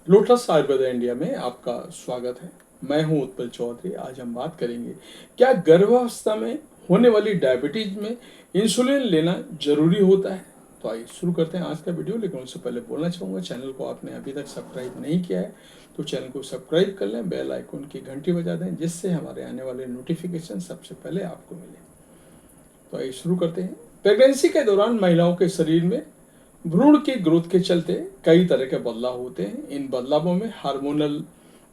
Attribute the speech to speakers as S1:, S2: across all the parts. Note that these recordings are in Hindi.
S1: लोटस आयुर्वेदा इंडिया में आपका स्वागत है। मैं हूं उत्पल चौधरी। आज हम बात करेंगे क्या गर्भावस्था में होने वाली डायबिटीज में इंसुलिन लेना जरूरी होता है। तो आइए शुरू करते हैं आज का वीडियो। लेकिन उससे पहले बोलना चाहूँगा, चैनल को आपने अभी तक सब्सक्राइब नहीं किया है तो चैनल को सब्सक्राइब कर लें, बेल आइकन की घंटी बजा दें जिससे हमारे आने वाले नोटिफिकेशन सबसे पहले आपको मिले। तो आइए शुरू करते हैं। प्रेगनेंसी के दौरान महिलाओं के शरीर में भ्रूण की ग्रोथ के चलते कई तरह के बदलाव होते हैं। इन बदलावों में हार्मोनल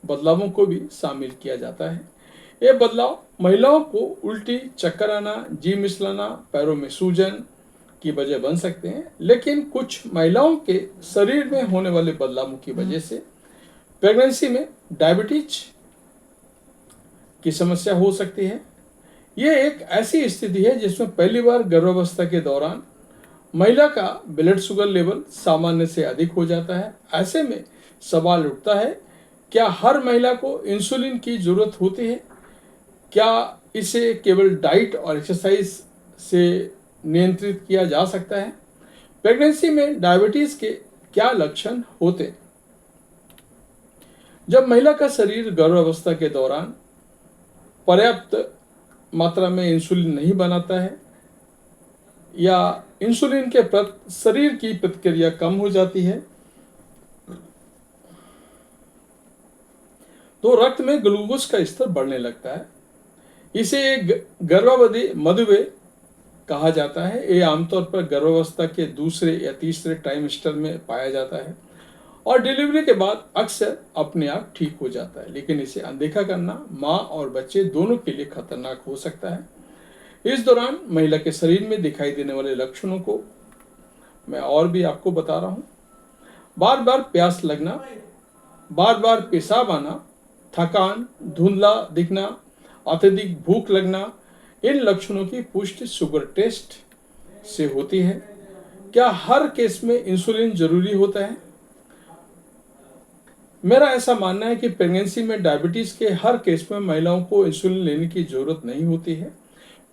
S1: बदलावों को भी शामिल किया जाता है। ये बदलाव महिलाओं को उल्टी, चक्कर आना, जी मिचलाना, पैरों में सूजन की वजह बन सकते हैं। लेकिन कुछ महिलाओं के शरीर में होने वाले बदलावों की वजह से प्रेगनेंसी में डायबिटीज की समस्या हो सकती है। यह एक ऐसी स्थिति है जिसमें पहली बार गर्भावस्था के दौरान महिला का ब्लड शुगर लेवल सामान्य से अधिक हो जाता है। ऐसे में सवाल उठता है, क्या हर महिला को इंसुलिन की जरूरत होती है? क्या इसे केवल डाइट और एक्सरसाइज से नियंत्रित किया जा सकता है? प्रेगनेंसी में डायबिटीज के क्या लक्षण होते हैं? जब महिला का शरीर गर्भावस्था के दौरान पर्याप्त मात्रा में इंसुलिन नहीं बनाता है या इंसुलिन के प्रति शरीर की प्रतिक्रिया कम हो जाती है तो रक्त में ग्लूकोज का स्तर बढ़ने लगता है। इसे गर्भावधि मधुमेह कहा जाता है। ये आमतौर पर गर्भावस्था के दूसरे या तीसरे ट्राइमेस्टर में पाया जाता है और डिलीवरी के बाद अक्सर अपने आप ठीक हो जाता है। लेकिन इसे अनदेखा करना माँ और बच्चे दोनों के लिए खतरनाक हो सकता है। इस दौरान महिला के शरीर में दिखाई देने वाले लक्षणों को मैं और भी आपको बता रहा हूँ। बार बार प्यास लगना, बार बार पेशाब आना, थकान, धुंधला दिखना, अत्यधिक भूख लगना, इन लक्षणों की पुष्टि शुगर टेस्ट से होती है। क्या हर केस में इंसुलिन जरूरी होता है? मेरा ऐसा मानना है कि प्रेगनेंसी में डायबिटीज के हर केस में महिलाओं को इंसुलिन लेने की जरूरत नहीं होती है।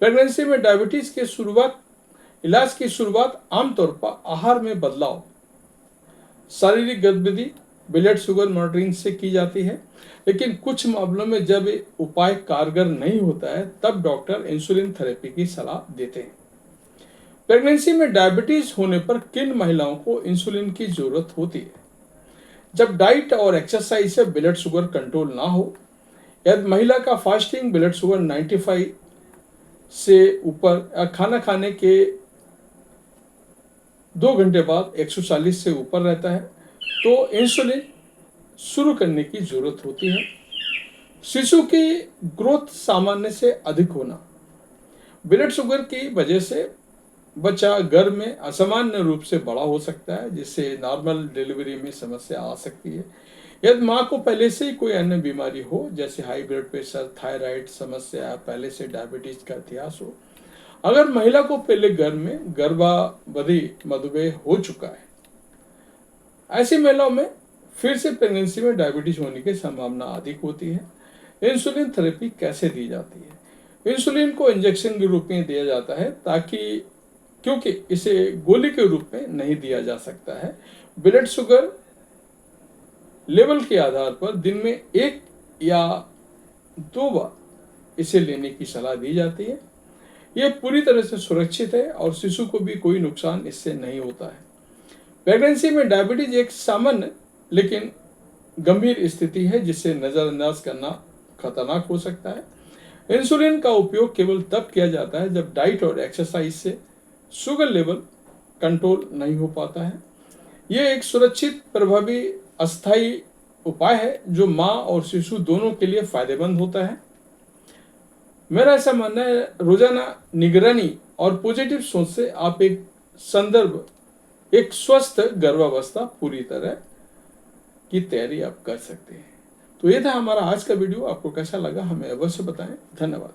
S1: प्रेगनेंसी में डायबिटीज के इलाज की शुरुआत आमतौर पर आहार में बदलाव, शारीरिक गतिविधि, ब्लड शुगर मॉनिटरिंग से की जाती है। लेकिन कुछ मामलों में जब उपाय कारगर नहीं होता है तब डॉक्टर इंसुलिन थेरेपी की सलाह देते हैं। प्रेगनेंसी में डायबिटीज होने पर किन महिलाओं को इंसुलिन की जरूरत होती है? जब डाइट और एक्सरसाइज से ब्लड शुगर कंट्रोल ना हो, यदि महिला का फास्टिंग ब्लड शुगर 95 से ऊपर, खाना खाने के 2 घंटे बाद 140 से ऊपर रहता है तो इंसुलिन शुरू करने की जरूरत होती है। शिशु की ग्रोथ सामान्य से अधिक होना, ब्लड शुगर की वजह से बच्चा गर्भ में असामान्य रूप से बड़ा हो सकता है जिससे नॉर्मल डिलीवरी में समस्या आ सकती है। यदि माँ को पहले से ही कोई अन्य बीमारी हो जैसे हाई ब्लड प्रेशर, थायराइड समस्या, पहले से डायबिटीज का इतिहास हो, अगर महिला को पहले गर्भ में गर्भावधि मधुमेह हो चुका है, ऐसी महिलाओं में फिर से प्रेगनेंसी में डायबिटीज होने की संभावना अधिक होती है। इंसुलिन थेरेपी कैसे दी जाती है? इंसुलिन को इंजेक्शन के रूप में दिया जाता है क्योंकि इसे गोली के रूप में नहीं दिया जा सकता है। ब्लड शुगर लेवल के आधार पर दिन में 1 या 2 बार इसे लेने की सलाह दी जाती है। यह पूरी तरह से सुरक्षित है और शिशु को भी कोई नुकसान इससे नहीं होता है। प्रेगनेंसी में डायबिटीज एक सामान्य लेकिन गंभीर स्थिति है जिसे नजरअंदाज करना खतरनाक हो सकता है। इंसुलिन का उपयोग केवल तब किया जाता है जब डाइट और एक्सरसाइज से शुगर लेवल कंट्रोल नहीं हो पाता है। यह एक सुरक्षित, प्रभावी, अस्थायी उपाय है जो माँ और शिशु दोनों के लिए फायदेमंद होता है। मेरा ऐसा मानना है, रोजाना निगरानी और पॉजिटिव सोच से आप एक स्वस्थ गर्भावस्था पूरी तरह की तैयारी आप कर सकते हैं। तो ये था हमारा आज का वीडियो। आपको कैसा लगा हमें अवश्य बताएं। धन्यवाद।